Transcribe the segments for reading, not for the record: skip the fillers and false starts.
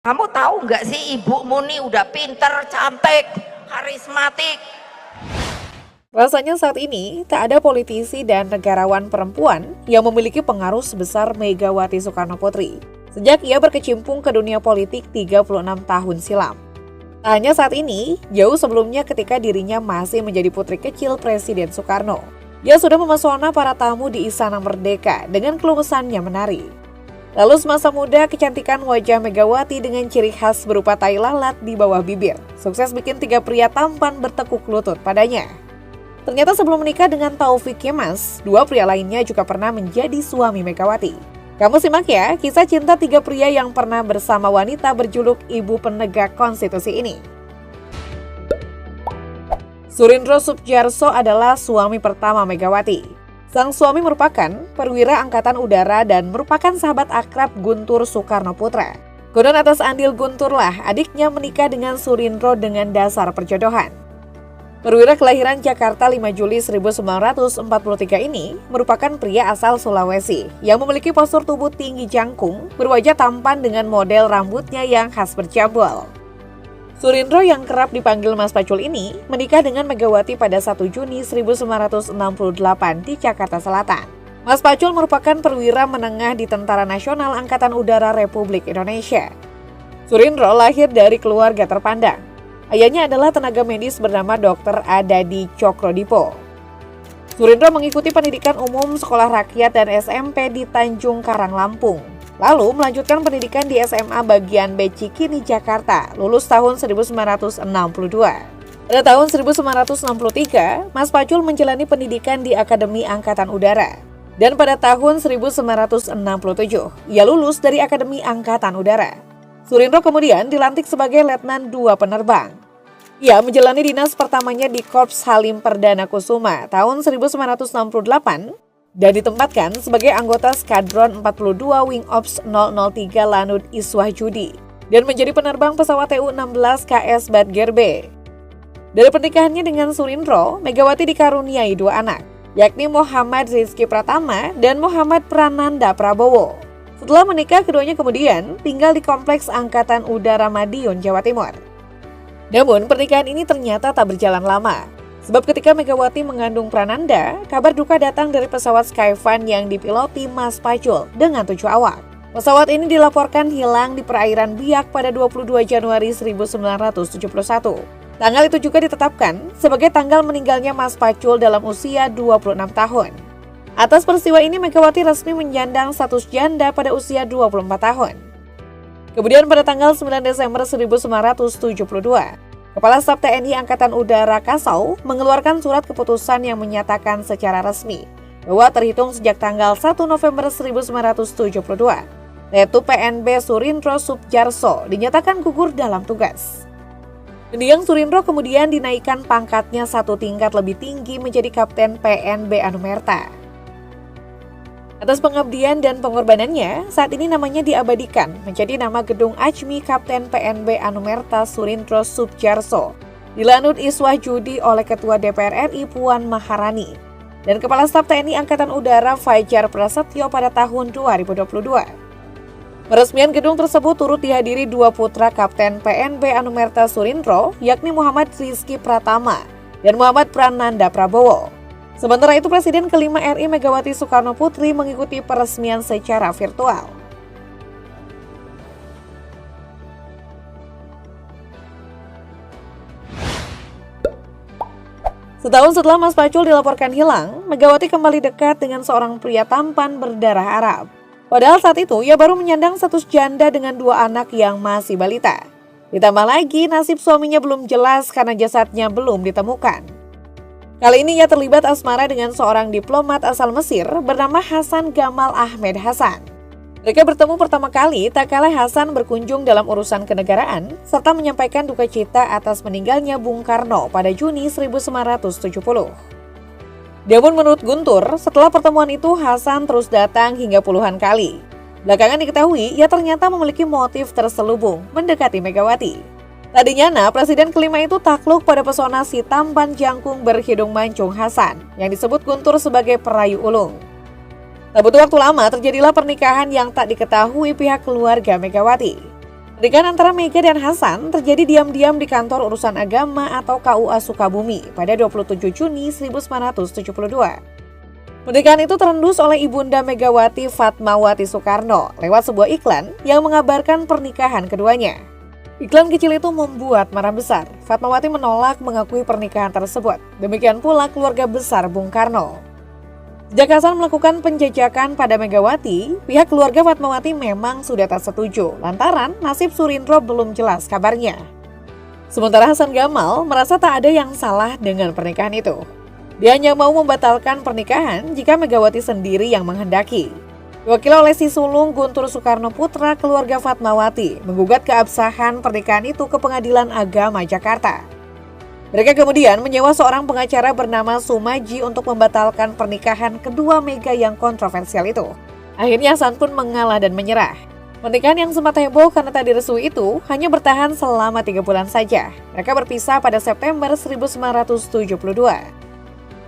Kamu tahu nggak sih, ibumu nih udah pinter, cantik, karismatik. Rasanya saat ini, tak ada politisi dan negarawan perempuan yang memiliki pengaruh sebesar Megawati Soekarno Putri sejak ia berkecimpung ke dunia politik 36 tahun silam. Tak hanya saat ini, jauh sebelumnya ketika dirinya masih menjadi putri kecil Presiden Soekarno, ia sudah memesona para tamu di Istana Merdeka dengan keluasannya menari. Lalu semasa muda, kecantikan wajah Megawati dengan ciri khas berupa tai lalat di bawah bibir sukses bikin 3 pria tampan bertekuk lutut padanya. Ternyata sebelum menikah dengan Taufik Kemas, 2 pria lainnya juga pernah menjadi suami Megawati. Kamu simak ya, kisah cinta 3 pria yang pernah bersama wanita berjuluk Ibu Penegak Konstitusi ini. Soerindro Soetjarso adalah suami pertama Megawati. Sang suami merupakan perwira Angkatan Udara dan merupakan sahabat akrab Guntur Soekarno Putra. Konon atas andil Gunturlah adiknya menikah dengan Soerindro dengan dasar perjodohan. Perwira kelahiran Jakarta 5 Juli 1943 ini merupakan pria asal Sulawesi yang memiliki postur tubuh tinggi jangkung, berwajah tampan dengan model rambutnya yang khas berjambol. Soerindro yang kerap dipanggil Mas Pacul ini menikah dengan Megawati pada 1 Juni 1968 di Jakarta Selatan. Mas Pacul merupakan perwira menengah di Tentara Nasional Angkatan Udara Republik Indonesia. Soerindro lahir dari keluarga terpandang. Ayahnya adalah tenaga medis bernama Dr. Adadi Cokrodipo. Soerindro mengikuti pendidikan umum sekolah rakyat dan SMP di Tanjung Karang, Lampung. Lalu melanjutkan pendidikan di SMA bagian B Cikini, Jakarta, lulus tahun 1962. Pada tahun 1963, Mas Pacul menjalani pendidikan di Akademi Angkatan Udara. Dan pada tahun 1967, ia lulus dari Akademi Angkatan Udara. Soerindro kemudian dilantik sebagai Letnan 2 Penerbang. Ia menjalani dinas pertamanya di Korps Halim Perdana Kusuma tahun 1968, dan ditempatkan sebagai anggota Skadron 42 Wing Ops 003 Lanut Iswah Judi dan menjadi penerbang pesawat Tu-16 KS Badger B. Dari pernikahannya dengan Soerindro, Megawati dikaruniai 2 anak, yakni Muhammad Rizky Pratama dan Muhammad Prananda Prabowo. Setelah menikah, keduanya kemudian tinggal di Kompleks Angkatan Udara Madiun, Jawa Timur. Namun, pernikahan ini ternyata tak berjalan lama. Sebab ketika Megawati mengandung Prananda, kabar duka datang dari pesawat Skyfan yang dipiloti Mas Pacul dengan 7 awak. Pesawat ini dilaporkan hilang di perairan Biak pada 22 Januari 1971. Tanggal itu juga ditetapkan sebagai tanggal meninggalnya Mas Pacul dalam usia 26 tahun. Atas peristiwa ini, Megawati resmi menyandang status janda pada usia 24 tahun. Kemudian pada tanggal 9 Desember 1972, Kepala Staf TNI Angkatan Udara Kasau mengeluarkan surat keputusan yang menyatakan secara resmi bahwa terhitung sejak tanggal 1 November 1972, yaitu PNB Soerindro Soetjarso dinyatakan gugur dalam tugas. Mendiang Soerindro kemudian dinaikkan pangkatnya 1 tingkat lebih tinggi menjadi Kapten PNB Anumerta. Atas pengabdian dan pengorbanannya, saat ini namanya diabadikan menjadi nama Gedung Ajmi Kapten PNB Anumerta Soerindro Soetjarso di Lanut Iswah Judi oleh Ketua DPR RI Puan Maharani dan Kepala Staf TNI Angkatan Udara Fajar Prasetyo pada tahun 2022. Peresmian gedung tersebut turut dihadiri 2 putra Kapten PNB Anumerta Soerindro, yakni Muhammad Rizky Pratama dan Muhammad Prananda Prabowo. Sementara itu, Presiden kelima RI Megawati Soekarno Putri mengikuti peresmian secara virtual. Setahun setelah Mas Pacul dilaporkan hilang, Megawati kembali dekat dengan seorang pria tampan berdarah Arab. Padahal saat itu ia baru menyandang status janda dengan 2 anak yang masih balita. Ditambah lagi nasib suaminya belum jelas karena jasadnya belum ditemukan. Kali ini ia terlibat asmara dengan seorang diplomat asal Mesir bernama Hasan Gamal Ahmed Hasan. Mereka bertemu pertama kali tak kalah Hasan berkunjung dalam urusan kenegaraan serta menyampaikan duka cita atas meninggalnya Bung Karno pada Juni 1970. Namun menurut Guntur, setelah pertemuan itu Hasan terus datang hingga puluhan kali. Belakangan diketahui ia ternyata memiliki motif terselubung mendekati Megawati. Tadinya Presiden kelima itu takluk pada pesona si tampan jangkung berhidung mancung Hasan yang disebut Guntur sebagai perayu ulung. Tak butuh waktu lama terjadilah pernikahan yang tak diketahui pihak keluarga Megawati. Pernikahan antara Mega dan Hasan terjadi diam-diam di kantor urusan agama atau KUA Sukabumi pada 27 Juni 1972. Pernikahan itu terendus oleh Ibunda Megawati Fatmawati Soekarno lewat sebuah iklan yang mengabarkan pernikahan keduanya. Iklan kecil itu membuat marah besar. Fatmawati menolak mengakui pernikahan tersebut. Demikian pula keluarga besar Bung Karno. Sejak Hasan melakukan penjajakan pada Megawati, pihak keluarga Fatmawati memang sudah tak setuju lantaran nasib Surindro belum jelas kabarnya. Sementara Hasan Gamal merasa tak ada yang salah dengan pernikahan itu. Dia hanya mau membatalkan pernikahan jika Megawati sendiri yang menghendaki. Diwakili oleh si sulung Guntur Soekarno Putra, keluarga Fatmawati menggugat keabsahan pernikahan itu ke Pengadilan Agama Jakarta. Mereka kemudian menyewa seorang pengacara bernama Sumaji untuk membatalkan pernikahan kedua Mega yang kontroversial itu. Akhirnya Hasan pun mengalah dan menyerah. Pernikahan yang sempat heboh karena tak direstui itu hanya bertahan selama 3 bulan saja. Mereka berpisah pada September 1972.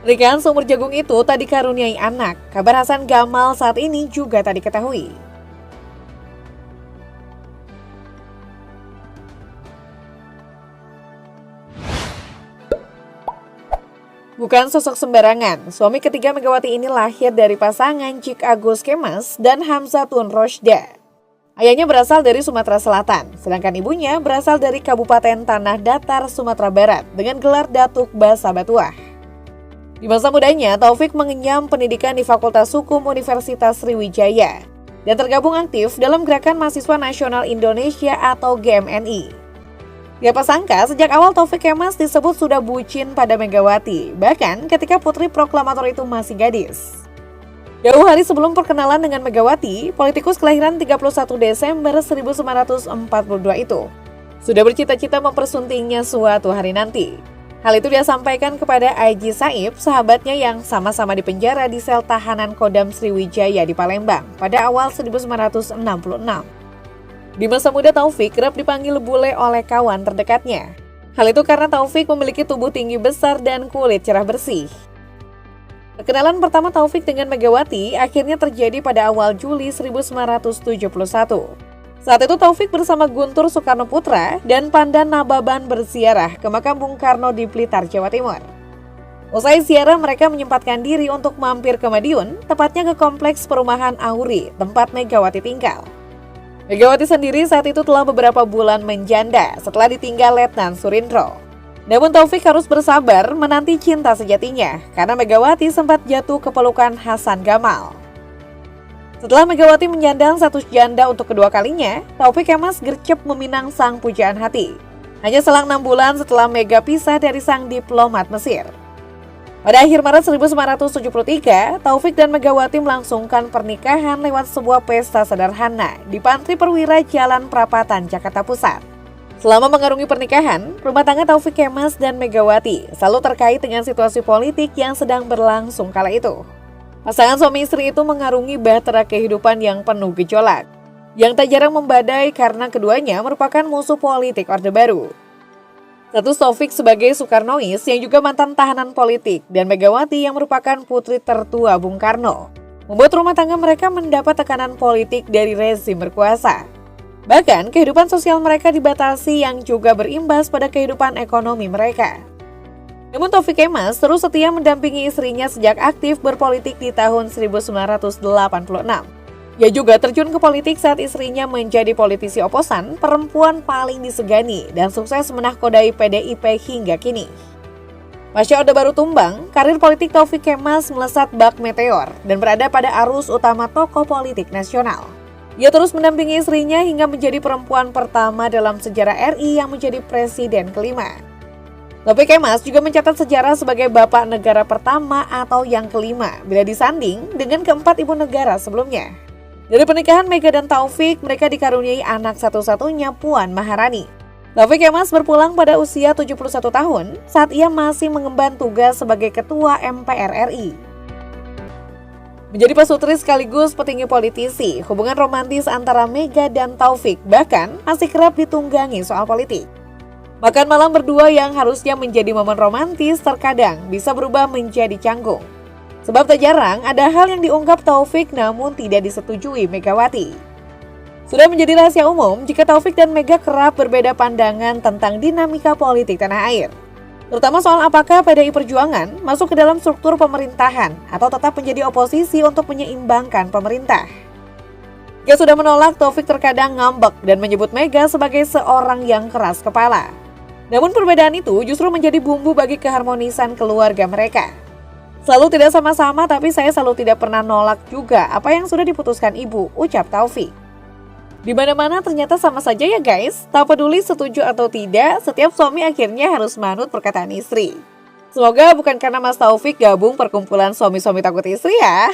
Pernikahan seumur jagung itu tak dikaruniai anak. Kabar Hasan Gamal saat ini juga tak diketahui. Bukan sosok sembarangan, suami ketiga Megawati ini lahir dari pasangan Cik Agus Kemas dan Hamzatun Roshda. Ayahnya berasal dari Sumatera Selatan, sedangkan ibunya berasal dari Kabupaten Tanah Datar, Sumatera Barat dengan gelar Datuk Basa Batuah. Di masa mudanya, Taufik mengenyam pendidikan di Fakultas Hukum Universitas Sriwijaya dan tergabung aktif dalam Gerakan Mahasiswa Nasional Indonesia atau GMNI. Siapa sangka sejak awal Taufik Kemas disebut sudah bucin pada Megawati, bahkan ketika putri proklamator itu masih gadis. Jauh hari sebelum perkenalan dengan Megawati, politikus kelahiran 31 Desember 1942 itu sudah bercita-cita mempersuntingnya suatu hari nanti. Hal itu dia sampaikan kepada Aji Saib, sahabatnya yang sama-sama dipenjara di sel tahanan Kodam Sriwijaya di Palembang pada awal 1966. Di masa muda Taufik kerap dipanggil bule oleh kawan terdekatnya. Hal itu karena Taufik memiliki tubuh tinggi besar dan kulit cerah bersih. Perkenalan pertama Taufik dengan Megawati akhirnya terjadi pada awal Juli 1971. Saat itu Taufik bersama Guntur Soekarno Putra dan Pandan Nababan berziarah ke makam Bung Karno di Blitar, Jawa Timur. Usai ziarah, mereka menyempatkan diri untuk mampir ke Madiun, tepatnya ke kompleks perumahan Auri, tempat Megawati tinggal. Megawati sendiri saat itu telah beberapa bulan menjanda setelah ditinggal Letnan Surindro. Namun Taufik harus bersabar menanti cinta sejatinya karena Megawati sempat jatuh ke pelukan Hasan Gamal. Setelah Megawati menyandang status janda untuk kedua kalinya, Taufik Kemas gercep meminang sang pujaan hati. Hanya selang 6 bulan setelah Mega pisah dari sang diplomat Mesir. Pada akhir Maret 1973, Taufik dan Megawati melangsungkan pernikahan lewat sebuah pesta sederhana di Pantri Perwira Jalan Prapatan, Jakarta Pusat. Selama mengarungi pernikahan, rumah tangga Taufik Kemas dan Megawati selalu terkait dengan situasi politik yang sedang berlangsung kala itu. Pasangan suami istri itu mengarungi bahtera kehidupan yang penuh gejolak, yang tak jarang membadai karena keduanya merupakan musuh politik Orde Baru. Status Taufik sebagai Soekarnois yang juga mantan tahanan politik dan Megawati yang merupakan putri tertua Bung Karno membuat rumah tangga mereka mendapat tekanan politik dari rezim berkuasa. Bahkan kehidupan sosial mereka dibatasi yang juga berimbas pada kehidupan ekonomi mereka. Namun Taufik Kemas terus setia mendampingi istrinya sejak aktif berpolitik di tahun 1986. Ia juga terjun ke politik saat istrinya menjadi politisi oposan, perempuan paling disegani dan sukses menahkodai PDIP hingga kini. Pasca Orde Baru tumbang, karir politik Taufik Kemas melesat bak meteor dan berada pada arus utama tokoh politik nasional. Ia terus mendampingi istrinya hingga menjadi perempuan pertama dalam sejarah RI yang menjadi presiden kelima. Taufik Kemas juga mencatat sejarah sebagai bapak negara pertama atau yang kelima bila disanding dengan keempat ibu negara sebelumnya. Dari pernikahan Mega dan Taufik, mereka dikaruniai anak satu-satunya Puan Maharani. Taufik Kemas berpulang pada usia 71 tahun saat ia masih mengemban tugas sebagai Ketua MPR RI. Menjadi pasutri sekaligus petinggi politisi, hubungan romantis antara Mega dan Taufik bahkan masih kerap ditunggangi soal politik. Makan malam berdua yang harusnya menjadi momen romantis terkadang bisa berubah menjadi canggung. Sebab tak jarang ada hal yang diungkap Taufik namun tidak disetujui Megawati. Sudah menjadi rahasia umum jika Taufik dan Mega kerap berbeda pandangan tentang dinamika politik tanah air. Terutama soal apakah PDI Perjuangan masuk ke dalam struktur pemerintahan atau tetap menjadi oposisi untuk menyeimbangkan pemerintah. Jika sudah menolak, Taufik terkadang ngambek dan menyebut Mega sebagai seorang yang keras kepala. Namun perbedaan itu justru menjadi bumbu bagi keharmonisan keluarga mereka. Selalu tidak sama-sama, tapi saya selalu tidak pernah nolak juga apa yang sudah diputuskan ibu, ucap Taufik. Di mana-mana ternyata sama saja ya guys, tak peduli setuju atau tidak, setiap suami akhirnya harus manut perkataan istri. Semoga bukan karena Mas Taufik gabung perkumpulan suami-suami takut istri ya.